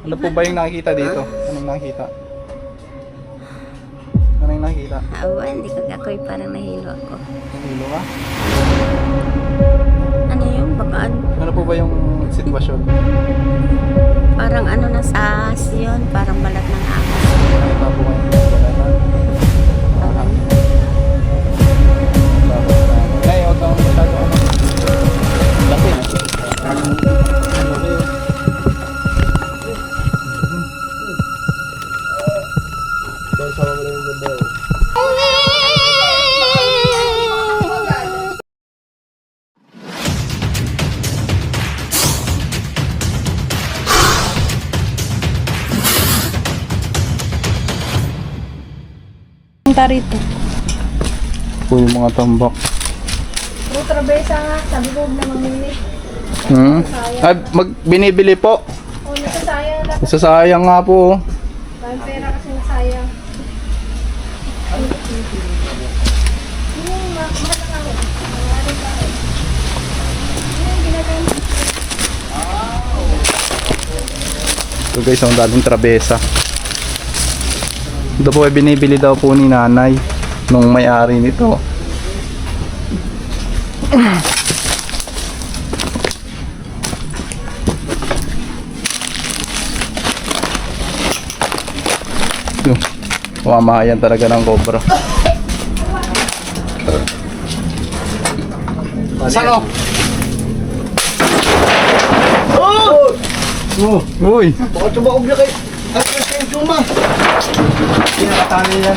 Ano po ba yung nakikita dito? Anong nakikita? Anong nakikita? Awa, hindi ko ako'y parang nahilo ako. Nahilo ka? Ano yung baka Ano po ba yung sitwasyon? parang ano na sa ahas yun, parang balat ng ahas. Nakita po kayo yung balatan? Nay, huwag kang masyado ano. Laki na. Punta rito. Po yung mga tambak. Puro trabesa nga, sabi ko huwag na mamili. Ay, binibili po. O, nasasayang lang. Sasayang nga po. Parang pera kasi nasayang. Yung mahal na ako. Maraming tao. Yun yung ginagamit. So guys, ang daming trabesa. Ito po ay binibili daw po ni nanay nung may-ari nito. Yung mamahayan talaga ng cobra. Sano? Uy! Baka tumaog na kayo. At yung suma. Pinakatali yan.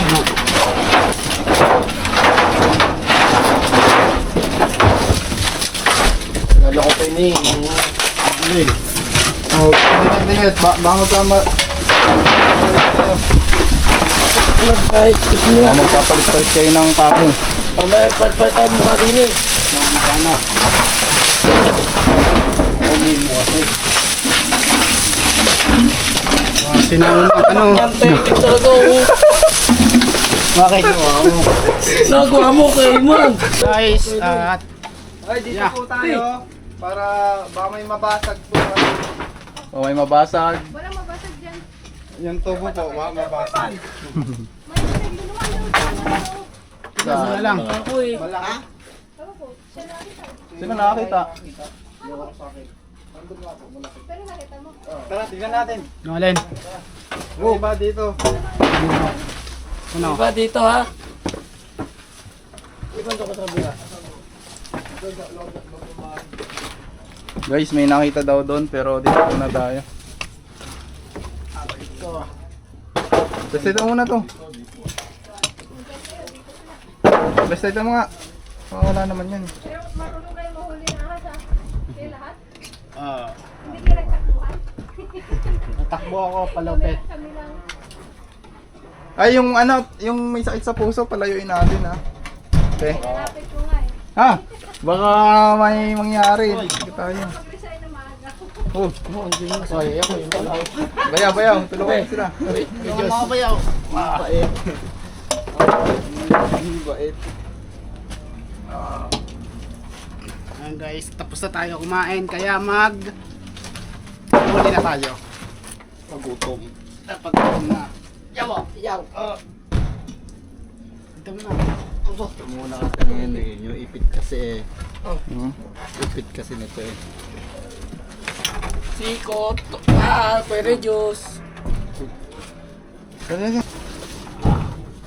Nalala ko pa ini. Oh, tingit, bangon ka ma... Magpapalit-palit kayo ng pako. Pamaya pat-pat tayo mukha din eh. Sinangon na, ano? Yantay, talaga ako. Bakit? Nagawa mo kay man. Guys, ay, dito po tayo para baka may mabasag po. O may mabasag. Walang mabasag dyan. Yung tubo po, baka mabasag. May pinagluluan yung ano. Sa lang. Ako eh. Malaki. Ewan ko, siya nakita. Sino nakakita? Pero nakita mo. Tara, tignan natin. Nolin. Ano ba dito? Ano ba dito ha? Ibang ko trabaho. Guys, may nakita daw doon pero dito po na tayo. Basta ito muna to. Basta ito mga. Wala naman yan. Pero marunong kayo mahuli ng ahas ha. Kayo lahat. Ah, Hindi kayo nagtakbuhan. natakbo ako palupit. Kami lang. Ay, yung ano, yung may sakit sa puso, palayuin natin ha. Okay. Lapit ko nga eh. Ha? Baka may mangyari. Sige tayo. Kami sa'yo na maaga. Oh, Ay, ako yung pala. bayaw, bayaw. Tulungan sila. Yung mga bayaw. Bait. Bait. Ayan guys, tapos na tayo kumain kaya huli na tayo. Pagutom. Pagkain na. Yaw! Yaw! Ito mo na. Ito muna kasi ngayon eh, yung ipit kasi ipit kasi nito eh. Sikot! Pwede juice! Sige.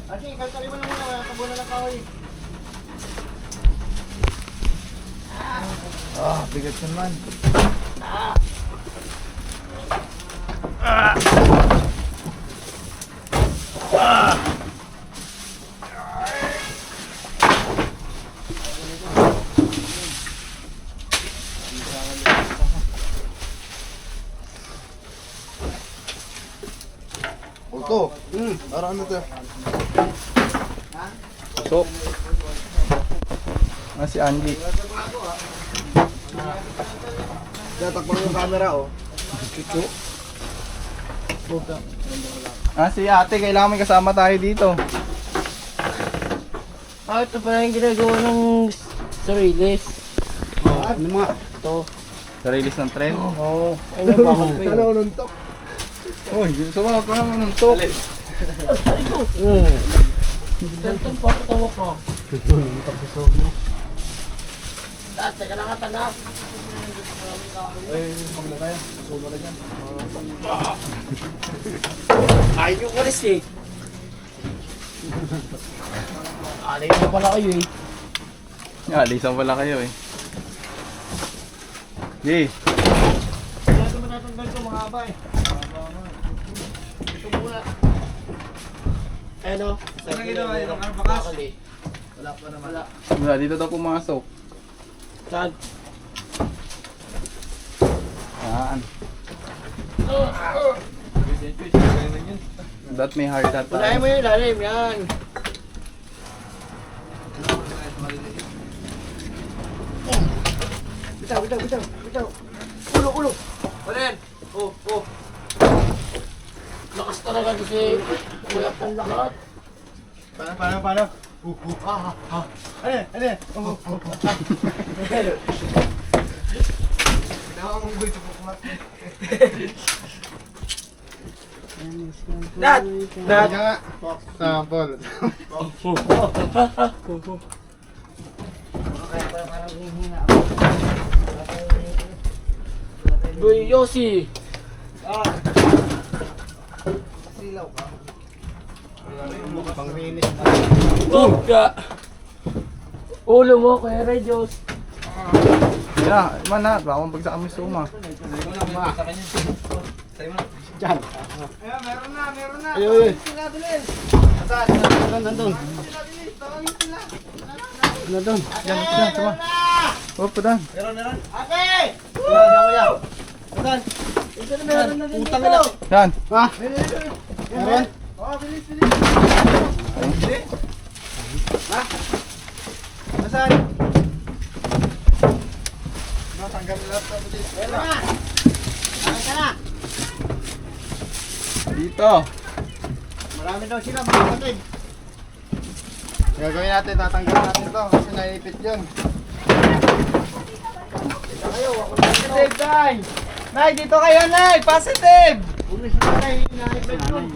Ati, kalkali mo na muna. Kabunan lang kahoy. Ah, bigat naman. Ito, para ano to? So, si Angie. Tatakbo yung camera oh. Si ate, kailangan may kasama tayo dito. Ito pala yung ginagawa ng sarilis. Ano mga? Ito. Sa release ng tren. Oo. Ayun ba ako Sana ununtok. Uy, sumawag ka naman ng tok. Ayaw ko rin eh. Alay na pala kayo eh. Alisan pala kayo eh. Yay! Kaya ito matatanggal ito mga aba eh. Ito muna. Ano? Ano ginawa yun? Ang bakas? Wala pa naman. Wala, dito daw pumasok. Saan? Saan? That may heart attack. Unahin mo yung ilalim yan. Bitaw. Ulo. Ano yan? Oh. Lakas talaga kasi wala pang lakat. Paano? Ano yan? Dad! Dad! nga. Sample. Boy Yossi! Pang-rinis na. Ulo mo, Kuya Ray Diyos. Yeah, mana, baka magbagsak kami suma. Diyan. Meron na. Ayun. Nandun. Yan, sama. Oh, padan. Okay! Wala. Meron na din Utang dito. na. Yan. Ha? Meron? Nasaan? Dito. Marami daw sila, mga kapatid. Gagawin natin, tatanggalin natin to kasi naipit yun. Positive, Nay! Nay, dito kayo, Nay! Positive!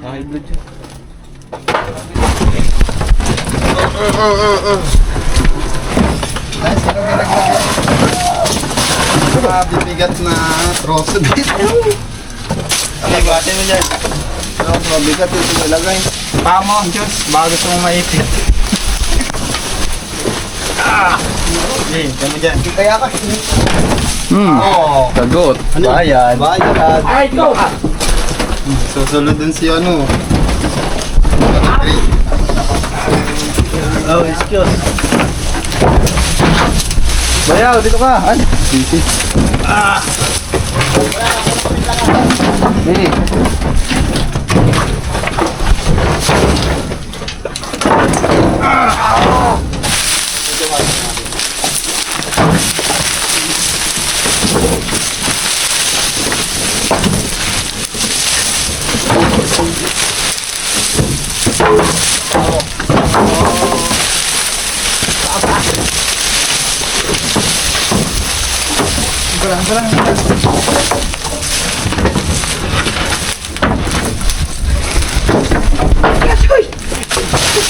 High blood yun. Guys, ano ginagawa? Bibigat na troso dito. Paligatin mo dyan. Mabigat dito nilagay. Pamo, Diyos. Baka gusto mong maipit. Hey, kamo dyan. Kaya ka. Oo. Sagot. Bayan. Bayad. Ay, go! Susunod din si ano. Oh, excuse. Bayaw, dito ka. Ay, sisi. Hey.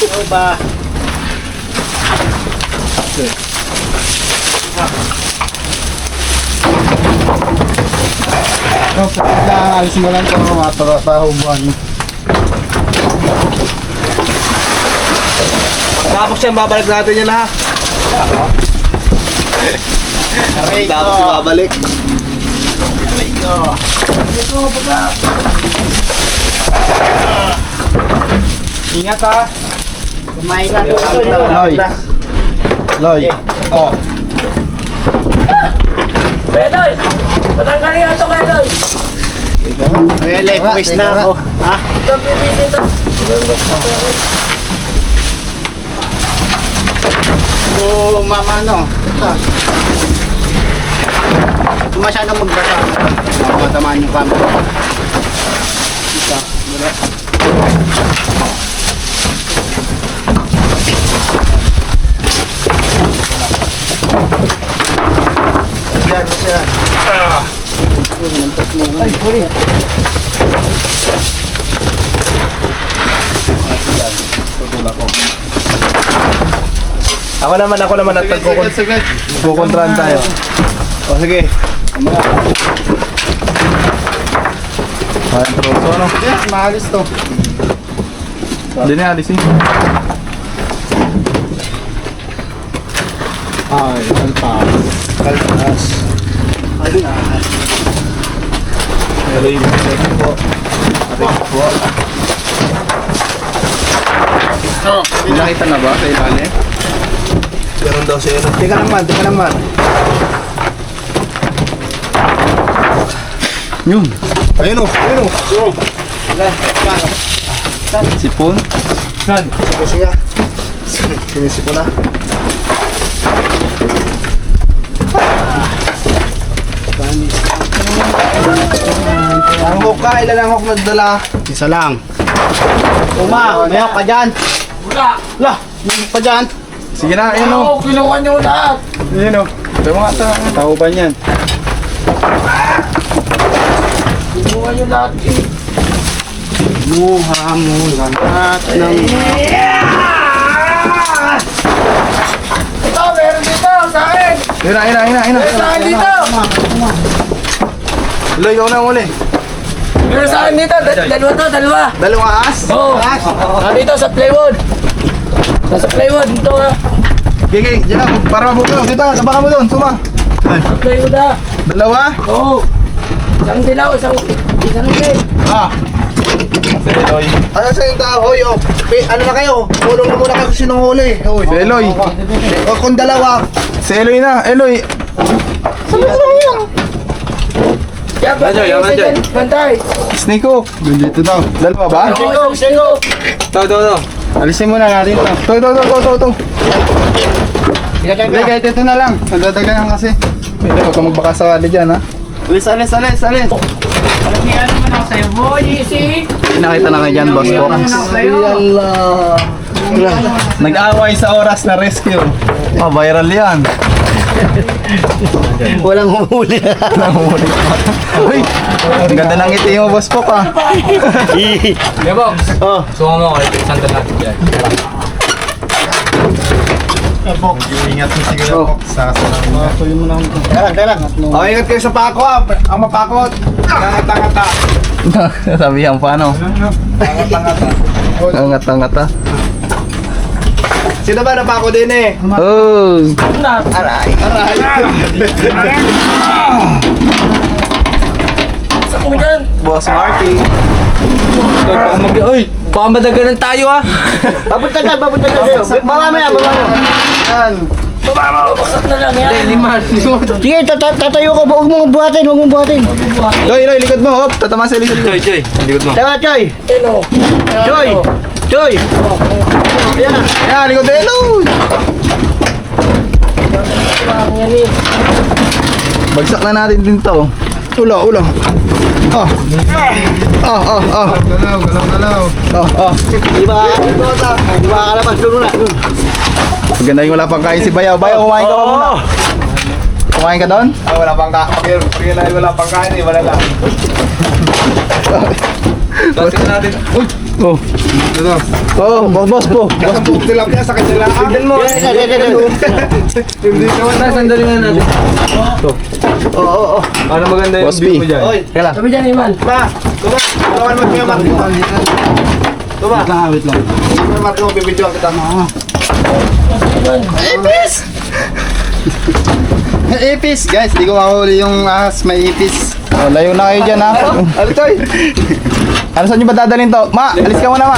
Ano ba? Alis mo lang ito mga tahubuan. Tapos yan, babalik natin yan ha. Tapos ibabalik. Ingat ha. Kumain ka. Loy. Loy. Oh. Bedoy! Patanggalin nga ito, Bedoy! Really, pwis na ako. Ha? Ito, pipili ito. So, mama ano? Kung masyadong magbasa, matamaan yung camera. Ito, wala. Yan, yan. Ay, huli. Tutulak ko. Ako naman at Sige. kukontrahan tayo. O sige. Parang troso, ano? Yeah, maalis to. Hindi na alisin. Ay, kalpas. Kalpas. Kalpas. Pero yung po. Nakita na ba sa ilalim? Meron daw siya. Teka naman. Yun. Ayun o. Sipon. Sipo siya. Sinisipo na. Ang hook ka, ilan ang hook nagdala? Isa lang. Uma, may hawak ka dyan. Wala. Lah, may hawak pa dyan. Sige na, ayun o. Kinuha niyo lahat. Ayun o. Ito mga tauban yan. Kinuha niyo lahat. Muha mo lahat ng... Ito, meron dito sa akin. Ayun na. Meron sa akin dito. Loy, ikaw na uli. Meron sa akin dito. Dalawa. Dalawang aas? Oo. Dito sa plywood. Nasa plywood. Dito ha. Gigi, dyan na. Para mabukaw. Dito, sabakan mo doon. Suma. Sa plywood ha. Dalawa? Oo. Isang dilaw, isang din. Si Eloy. Ano sa yung tao? Hoy, oh. Ano na kayo? Tulong na muna kasi sinunghuli. Hoy. Si Eloy. O kung dalawa. Si Eloy na. Eloy. Kaya bantay. Bantay. Snake hook. Dito daw. Dalawa ba? Singo. Ito. Alisin muna natin ito. Ito. Hindi, kahit ito na lang. Nadadagan kasi. Hindi, huwag ka magbaka sakali dyan, ha? Alis. Nakita na kayo dyan, boss Fox. Nag-away sa oras na rescue. Viral yan. Walang humuli. Uy, ang ganda ng ngiti mo, boss Fox, ha? Oh. Ingat mo siguro, Fox. Tuloy mo na ako. Kaya lang. Oh, ingat kayo sa pako ha. Ang mapakot. Ngata-ngata. Sabihan pa, no? Ngata-ngata. Angat-angata. Sino ba napako din eh? Oh! Aray. Saan mo dyan? Boss Marky. Uy, baka madaganan tayo ha. Babunta ka kayo. Mamaya. Yan. Bakit na lang yan? Liman. Sige, tatayo ko. Huwag mong buhatin. Loy, likod mo. Hop, tatama sa likod. Joy. Likod mo. Tama, Choy. Hello. Choy. Ayan na. Yan, likod na Loy. Bagsak na natin din to. Ulo. Oh. Galaw. Oh. Di ba kalabas doon na. Maganda yung wala pang kain si Bayaw. Bayaw, kumain ka pa muna. Kumain ka doon? Wala pang kain. Pag wala pang kain eh, wala lang. Tapos natin. Oh. Oh, boss po. Tilapia sa kanila. Tignan mo. Hindi naman na. Sandali na natin. Oo. Ano maganda yung Boss view B. mo dyan? Oy. Kaya lang. Sabi dyan, Iman. Tuba. Tulungan mo kaya Marco. Tuba. Wait lang. Marco, bibidyo kita. Ipis! Guys, di ko mahuli yung ahas. May ipis. Oh, layo na kayo dyan, ha? Alitoy. Ano saan nyo ba dadalhin to? Ma, alis ka muna, ma.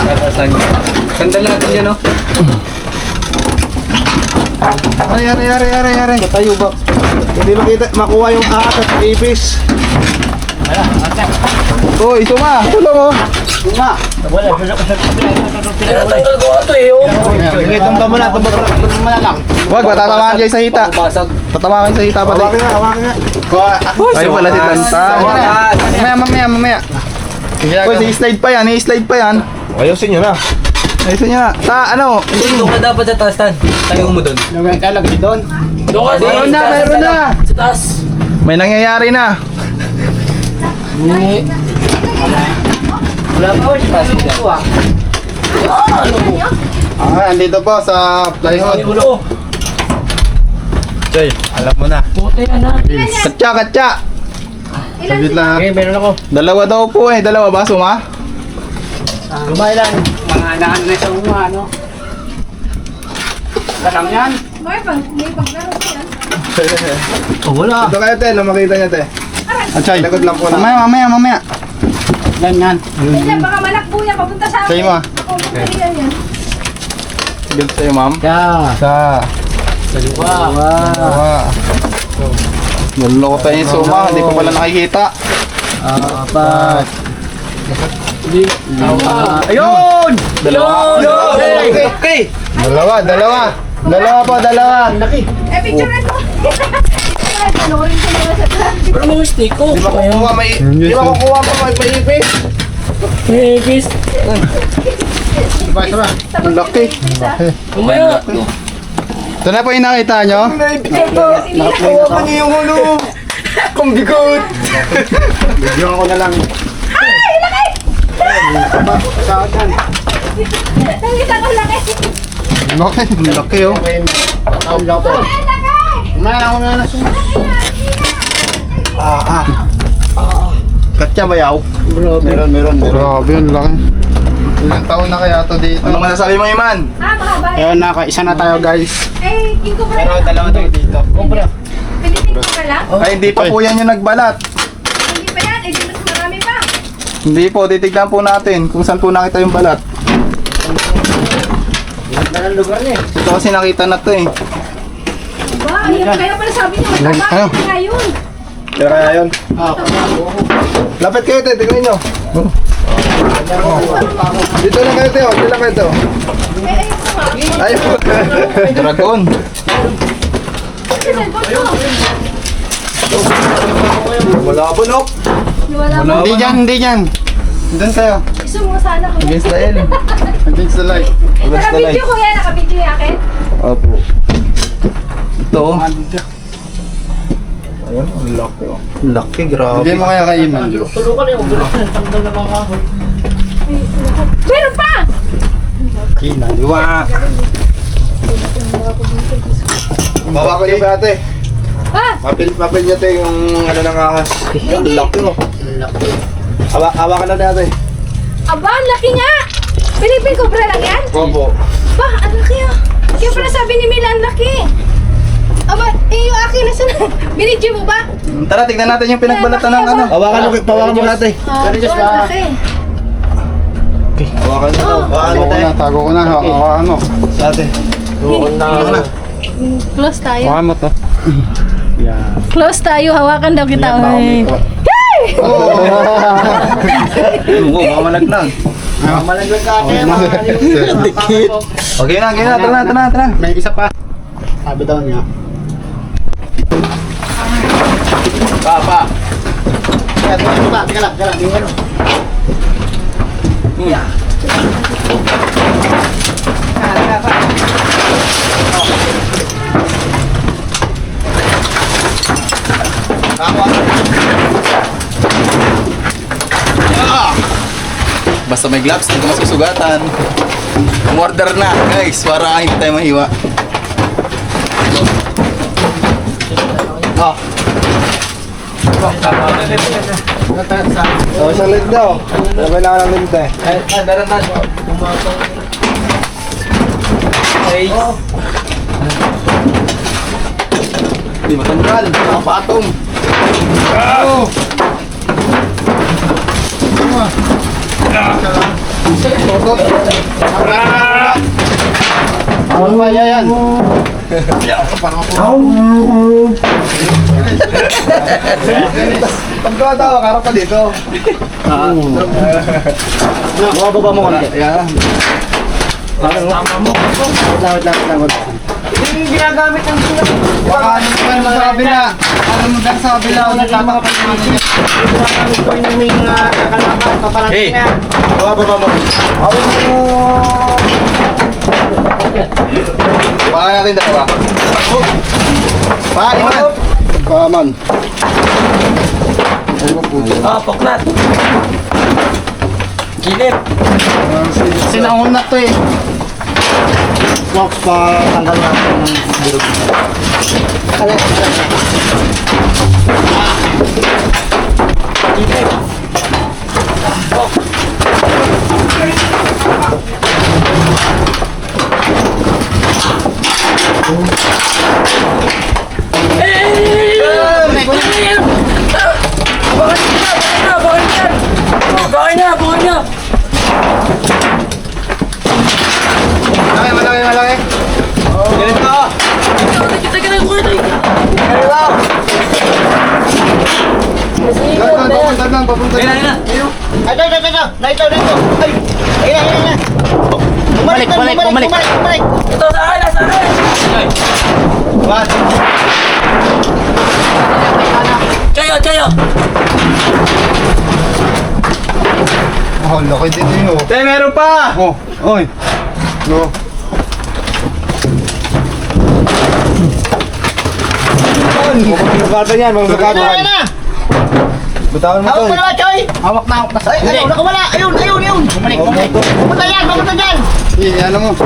Sandal natin yan, no? Yari. Tayo ba? Hindi makuha yung ahas at ipis. Oh, ito ma. Tulong, oh. Tinatanggal ko ito eh, oh. Sige, tumba mo na lang. Wag, matatamaan kayo sa hita. Tatamaan kayo sa hita pati. Hawakan nga. Ayun pala si Tanta. Mamaya. Uy, i-slide pa yan. Ayusin nyo na. Ayusin nyo na. Ano? Doon ka dapat sa taas, Tan. Tayo mo doon. Kalagay doon. Doon ka Mayroon na. Sa taas. May nangyayari na. Wala pa, Andito po sa plywood. Jay, alam mo na. Katsa, katsa. Saglit lang. Okay, meron ako. Dalawa daw po eh. Dalawa ba? Suma? Gumay lang. Mga anak na sa mga ano. Kalang yan. May paglaro ko yan. Wala. Ito kayo, te. Nang makita niya, te. Atchay. Lagot lang po na. Mamaya. Ganyan. Kaya baka malakbo yan, papunta sa akin. Sa'yo, ma. Ako, magkaliyan yan. Sige sa'yo, ma'am. Sa. Dalawa. Naloko tayo yung suma. Hindi ko pala nakikita. Apat. Ayun! Dalawa. Okay. Dalawa po. Eh, picture na ito. Panorin ko nila sa vlog. Pero mga stick ko. Di makukuha pa maipis. Ipis. Ang laki. Umaya. Ito na po yung nakita nyo. Nakakuha pa niyo yung ulo. Kung bigot. Bigyan ko na lang. Nakita ko laki. Laki oh. Katya bayaw. Meron. Grabe yun, laki. Ilang taon na kaya to dito? Ano masasabi mo, Iman? Mahaba. Ayun, naka-isa na tayo guys. Eh, king ko pala. dalawa tayo dito. Pilitin ko pala. Ay, hindi pa po yan yung nagbalat. Hindi pa yan. Eh, di mas marami pa. Hindi po, titignan po natin kung saan po nakita yung balat. Lugar niya. Ito kasi nakita na to eh. Ba, ayun. Kaya pala sabi niyo, mataba. Ano? Kaya yun. Kaya yun. Lapit kayo, te. Tingnan nyo. Dito lang kayo, Teo. Dito lang kayo, Teo. Eh, ayun ko nga. Ayun. Dragon. Wala po, no? Wala mo. Hindi dyan. Doon kayo. Gusto mo sana ko. Against the L. Against the light. Against the light. Nakabidyo ko yan. Nakabidyo yung akin. Opo. Ito. Ayun, ang laki oh. Laki, grabe. Hindi mo kaya kay Iman. Tulukan yung ulo. Tanggal na mga kahon. Meron pa! Kinaliwa. Bawa ko yung ate. Ha? Mapil niya te yung ano ng ahas. Ang laki oh. Hawa ka na ate. Aba, ang laki nga! Pilipin Cobra lang yan? Opo. Ba, ang laki ah. Kaya pala sabi ni Mila, ang laki. Aba, yung akin nasa na. Binidyo mo ba? Tara, tignan natin yung pinagbalatan ng ano. Hawakan mo natin. Ang laki. Hawakan mo. Tago ko na. Hawakan mo. Ate. Close tayo. Hawakan mo to. Close tayo, hawakan daw kita. Oo, mamalaglag. Malaglag ka ate. Dikit. Okay na. Tara na. May isa pa. Sabi daw niya. Pa. Teka lang. Yung ano. Basta may gloves, hindi ko masusugatan. Order na, guys, para hindi tayo mahiwa. Oh. Isang lit daw. Kailangan ng limit eh. Daran. Hey. Di matanggal, nakapatong. Oh. Ano ba yan? Pagkatawa, karap pa dito. Baba mo konti. Yan. Wait lang. Yung ginagamit ng sila. Baka ano mo sa kabila? Ano mo sa kabila? Ginagamit ko yung may kakalaban. Papalansin Hey. na. Baba mo. Baka natin dalawa. Iman. Kaman. Poklat. Kinip. Kasi nauna to eh. Box pa tanggal natin ng bilog. Malaki. Ganito. Papunta na. Ay, ito. Ay, ayun. Bumalik. Ito sa akin. What? Chayo. Oh, laki din yun. Te, meron pa! Oh, oy. No. Magkakata yan, magkakata yan. Ayun na! Bitawan mo to. Hawak mo naman, Choy! Hawak na. Ay, ayun, nakawala! Ayun! Bumalik! Pumunta dyan! Ano mo? Yan!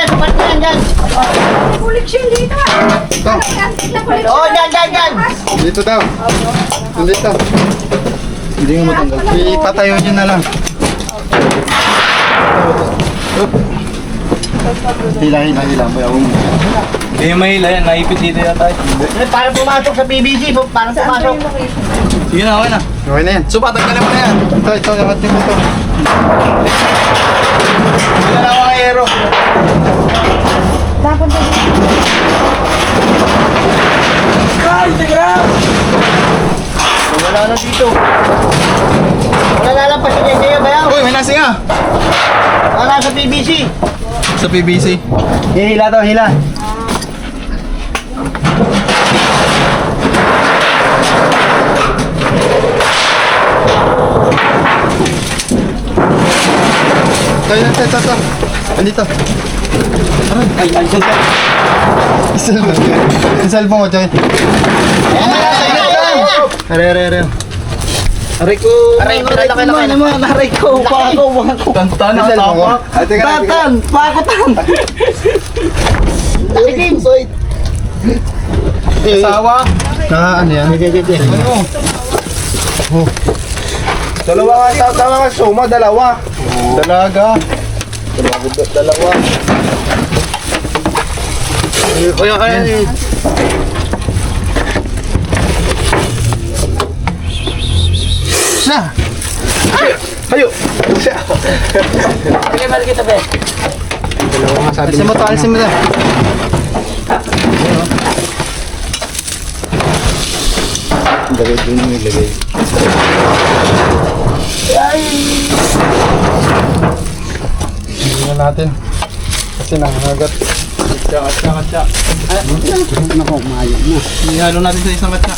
Pumunta yan! Kulik siya dito. Oh, dyan! Dito daw. Dito. Hindi mo matanggal. Ipatayo nyo na lang. Hila. Bayaw mo. Hindi may hila yan. Naipit dito yata. Para pumasok sa PVC, para pumasok. Sige na, okay na. Okay na yan. Supa, tanggalin mo na yan. Ito. Nakatin mo ito. Wala na ako aero. Ay, tigram! Wala na dito. Wala lalampas siya dyan, bayaw. Uy, may nasing ah. Wala sa PVC. Sa PVC. Hila to, hila. Ito. Andito. Ay, Yung cellphone ko, Joy. Are. Aray ko. Aray, laki naman. Aray ko. Pako. Tantan Yung na cellphone ko. tapa. Ay, teka. Pakotan. Laki, Soy. Asawa. Ano yan? Dalawa ka suma, dalawa. Dalaga. Dalawa. Kuya, Na! Hayo. Sige, balik kita, be. Alisin mo to. Lagay dun yung ilagay. Hindi na natin. Kasi nangangagat. Katsa. Nako, mayo na. Ihalo natin sa isang katsa.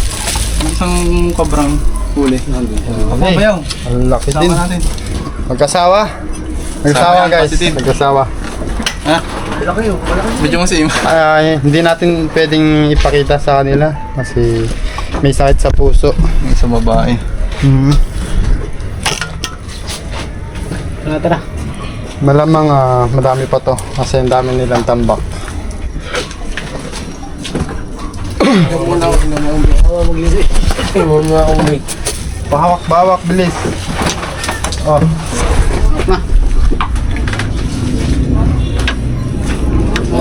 Isang kobrang huli. Ako, Hey, bayaw. ang laki din. Sama natin. Magkasawa Sama, guys. positive. Magkasawa. Ha? Medyo masim. Ay, hindi natin pwedeng ipakita sa kanila kasi may sakit sa puso. Sa babae. Tara. Malamang madami pa to kasi ang dami nilang tambak. Pahawak-bawak, bilis. Oh. Na.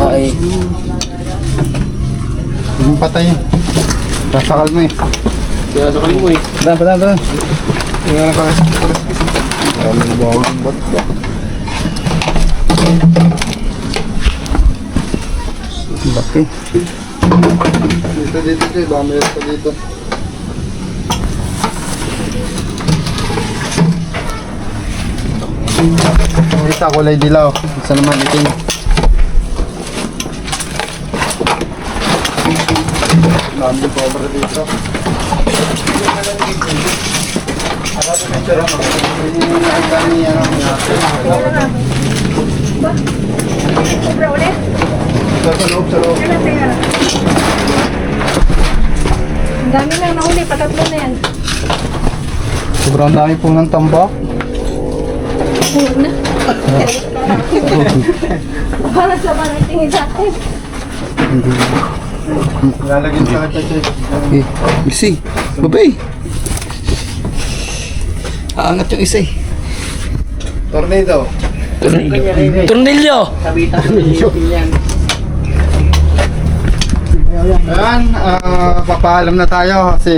Ay. Yung patay. Sasakal mo eh. Kaya sa kaling mo eh. Padaan. Tingnan ka. Ang bawang ba't ba? Laki. Dito. Dami pa dito. Isa kulay dilaw. Isa naman itim. Dami pa over dito. sa loob, sa loob. Teka lang, teka lang. Ang dami lang nauli, patatlo na yan. Sobrang dami po ng tambak. Puro na. Parang sa parang tingin sa akin. Lalagyan sa kita, Chay. Eh, isi. Babay. Aangat yung isa eh. Tornado. Tornilyo. Ayan, papaalam na tayo kasi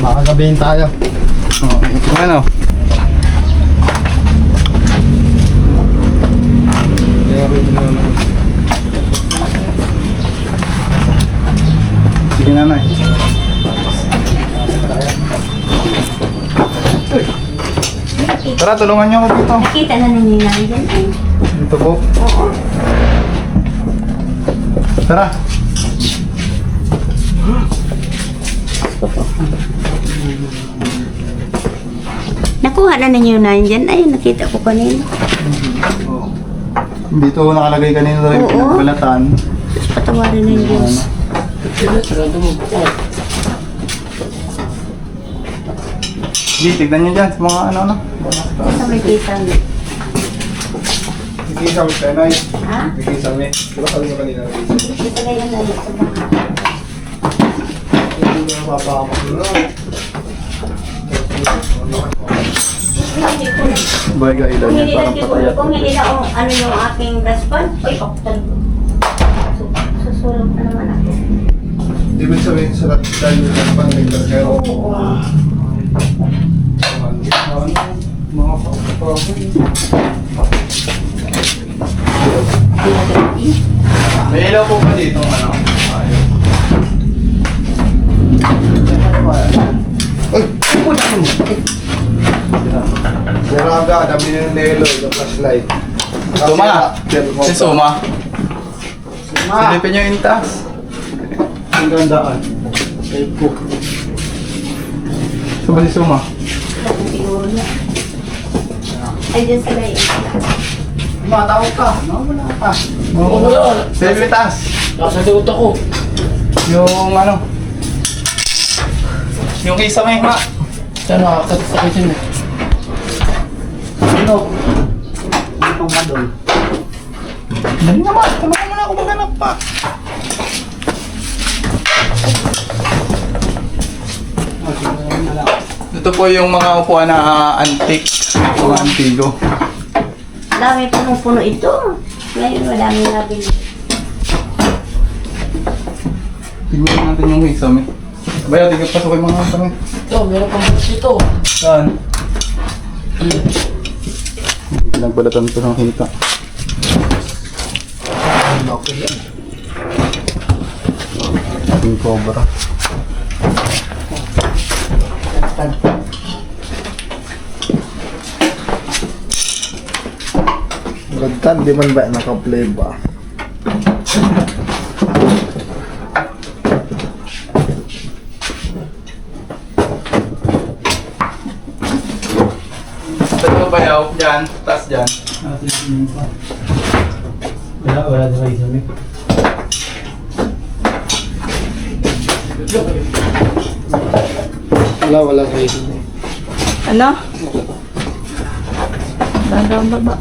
makagabihin tayo. Ano? Sige nanay. Tara, tulungan niyo ako dito. Nakita na ninyo yung nandyan eh. Dito po. Tara. Nakuha na ninyo yung nandyan. Ay, nakita ko kanina. Dito nakalagay kanina rin Oo. pinagbalatan. Tapos patawarin na yung Diyos. Sige, tignan niyo dyan sa mga ano. Sa may kitang. Hindi sa amin tayo, Nay. Ha? Hindi sa amin. Diba sabi mo kanina? Dito ngayon na ito ba? Hindi na mapapamak na. Bagay ka ilan Kung yan, hindi parang na patayat. kung hindi na ano yung aking response, ay, paktan ko. Susulog na naman ako. Ibig sabihin sa tayo ng pang-lecture kayo. Oo. Mga pang-pang. May ilaw po ba dito? Ano? Buraga, dami ng nelo, yung flashlight. Suma. Si Suma. Silipin niyo yung taas. Ang gandaan. Ay po. Saba si Suma. Siguro na. Ay, dyan sila yun. Matawag ka, no? Wala ka. Silipin yung taas. Nakasagot ako. Yung ano. Yung isa may ha. Saan nakakasagot ako dyan eh. Ano? Ano nga doon? Dali naman. Tulungan mo na ako maghanap pa. Ito po yung mga upuan na antique. Mga antigo. Dami punong-puno ito. Ngayon, madami nabili. Tignan natin yung hisam eh. Bayaw, tignan pasok yung mga tanong. Ito, meron pang box dito. Saan? Pinagbalatan ko ng hita. Yung cobra. Gagtan, di man ba naka-play ba? Dalawa bayaw, dyan, taas dyan. Wala na kayo sa may. Wala kayo dito. Ano? Gagawang baba.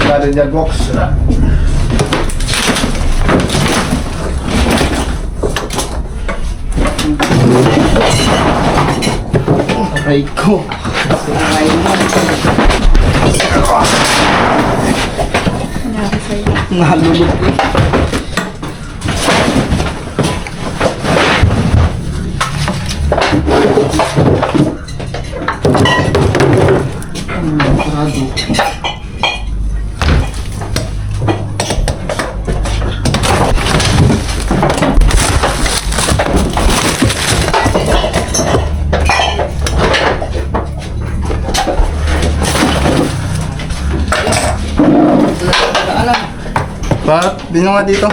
Wala rin yan, box. Aray ko. Nalulog ko. Dino nga dito.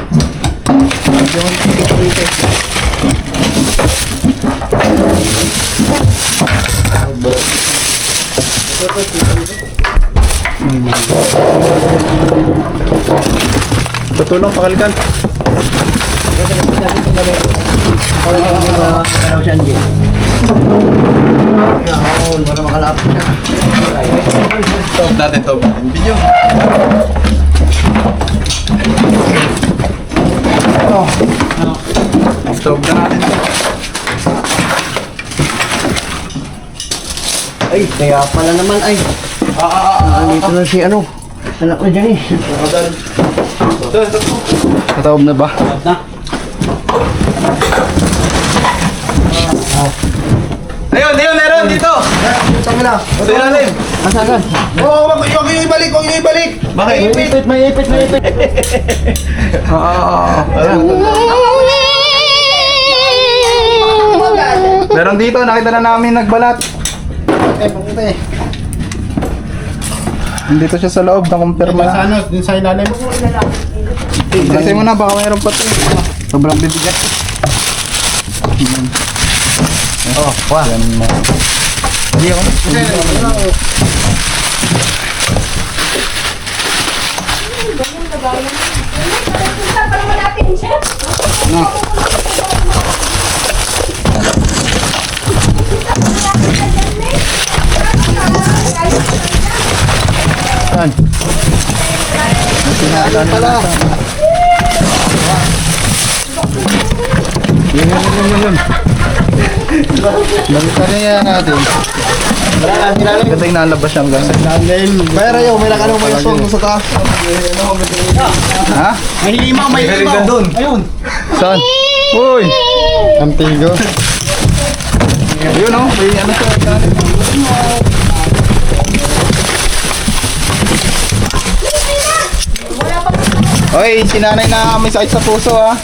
Tutulong pakalkan. Stop natin to. Video. Stop na natin to. Ay, kaya pala naman ay. Dito na si ano. Anak na dyan eh. Natawag na ba? Ayun, meron dito! Ito mo na. Sa ilalim! Masagan. Oo, wag yung ibalik, wag yung ibalik. Bakit? May ipit. Meron dito, nakita na namin nagbalat. Pumunta eh. Nandito siya sa loob, nakumpirma na. Ano, din sa ilalim. Kasi mo na, baka mayroon pa ito. Sobrang bibigat. Oh, wah. Yan mo. Hindi ako. Punta pa naman natin siya. Saan? Sinala pala. Yun. Balikan niya natin. Ganda yung nalabas siyang gano'n. Pero yun, may nakano mo yung song sa taas. Ha? May limaw, may limaw. Doon. Ayun. Saan? Uy! Antigo. Ayun o, may ano siya. Oy, sinanay na may sakit sa puso ha.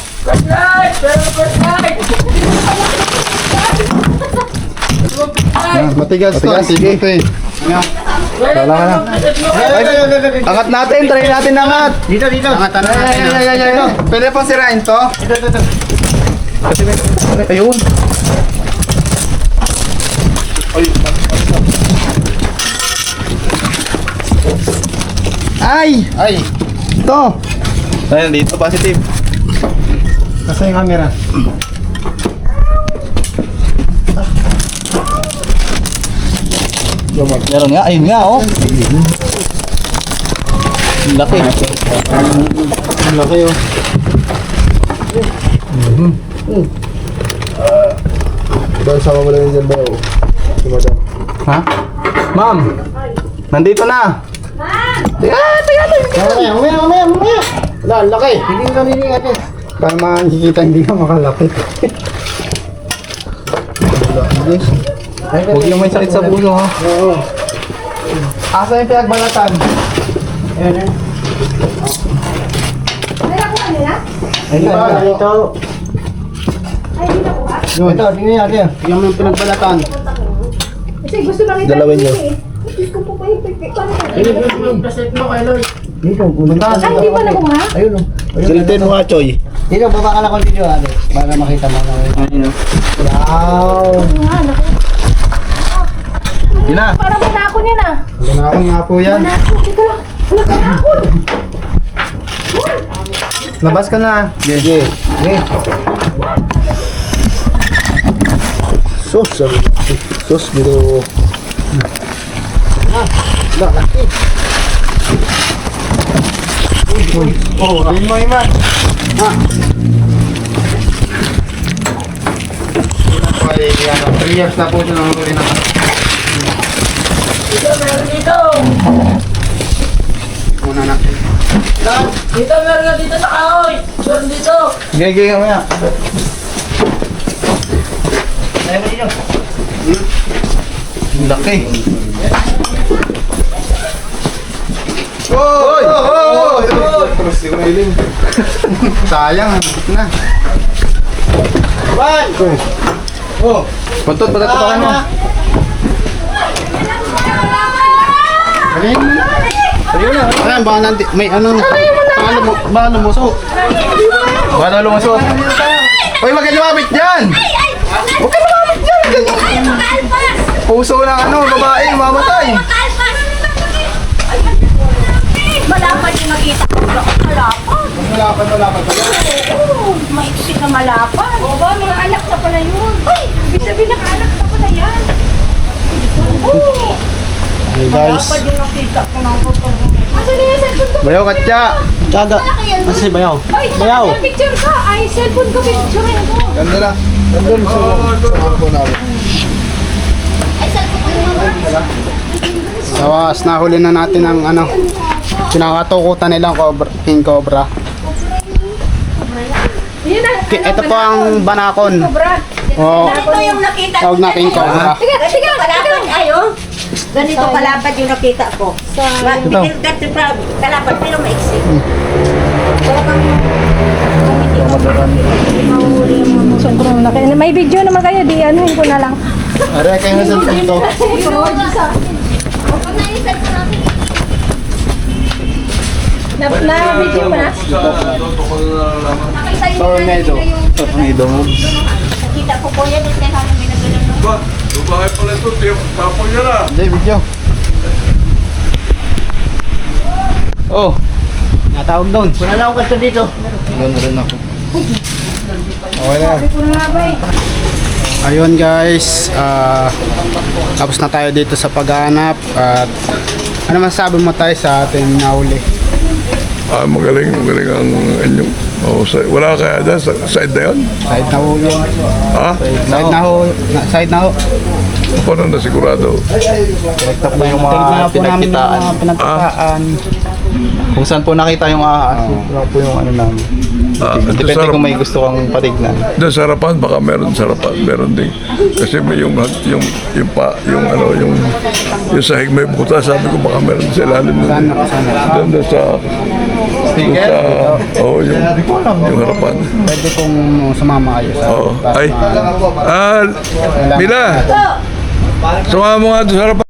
Matigas to. Sige. Wala ka na. Ay, angat natin, try natin angat. Dito. Angatan na natin. Ay. Pwede pang sirain to? Ito. Kasi may... Ayun. Ay! Ay, Ito! Ayun, dito, positive. nasa yung camera. Meron nga, ayun nga, oh. Laki. Laki oh. Dahil sama mo lang yung dyan ba oh. Si madam. Ha? Ma'am! Nandito na! Mamaya. Wala, laki. Hindi ka nilingat eh. Para makikita hindi ka makalapit. Huwag yung may sakit sa puso, ha? Oo. Asa yung pinagbalatan? Ayan eh. May nakuha nila? Ay, dito. Ay, hindi nakuha. Ito, tingnan natin. Tingnan mo yung pinagbalatan. Kasi gusto makita Dalawin niyo niyo. eh. Diyos ko po kayo, paano Ayun, yung bracelet mo kay Lloyd. Dito, pumunta. Ay, hindi pa nakuha? Ayun oh. Silitin mo nga, Choy. Dito, baba ka lang kung dito ate. Para makita mo. Ayun, Wow. Nga, naku. Yun na. Parang manako niya na. Ganakon nga po yan. Manako, dito lang. Wala manako. Labas ka na. Sige. Sige. Sus, sabi. Sus, dito. Laki. Oh, din mo iman. Okay, yan. 3 years na po siya nang huli na. Muna natin. Dito, meron nga dito sa kahoy. Meron dito. Gigi, mamaya. Laki. Oy! Sayang, na. Oh, Buntot, balat pa ka na. Ayun na. Ayan, baka may ano. Ay, mo na Baka lumusot. Baka lumusot. Uy, wag ka lumapit dyan! Huwag ka lumapit dyan! Puso ng babae, mamatay. Malapad yung nakita ko. Malapad. Malapad. Oo, maiksi na malapad. O ba, mga anak na pala yun. Uy, ibig sabihin nakaanak na pala yan. Oo. Hey guys. Malapad yung nakita ko ng photo. Asan na yung cellphone ko? Bayaw katya. Tiyaga. Kasi bayaw. Ay, Bayaw. picture ka. Ay, cellphone ko, picture ko. Ganda na. Ganda sa ako namin. Sa wakas, nahuli na natin ang pinakatukutan nilang king cobra. Yun na. Ito po ang banakon. Brad. Oh, Ito yung nakita ko. tawag na king cobra. Ganito kalapad ayo. Ganito kalapad yung nakita ko. Ganito kalapad pero maiksi. Wala kang hindi mo mahuli yung mga. Sobrang laki. May video naman kayo, di anuhin ko na lang. Are kayo sa dito. Na video ko na. Tornado. Tornado. Nakita ko po yan doon kaya may nagulong. Babae pala ito, tapon niya na. Hindi, video. Oh, natawag doon. Wala na akong kanto dito. Doon na rin ako. Okay na. Ayun guys, tapos na tayo dito sa paghahanap at ano masasabi mo tayo sa ating nahuli? Magaling ang inyong mahusay. Wala kaya dyan sa side na yun? Side na ho yun. Ha? Side na ho. Ako na nasigurado. Ito po yung mga pinagkitaan. Kung saan po nakita yung ahas. Wala po yung namin. Depende kung may gusto kang patignan. Doon sa harapan, baka meron sa harapan. Meron din. Kasi may yung sahig may butas. Sabi ko baka meron sa ilalim. Doon sa yung harapan. Pwede kong sumama kayo sa Oo. Ay. Mila. Sumama mo nga doon sa harapan.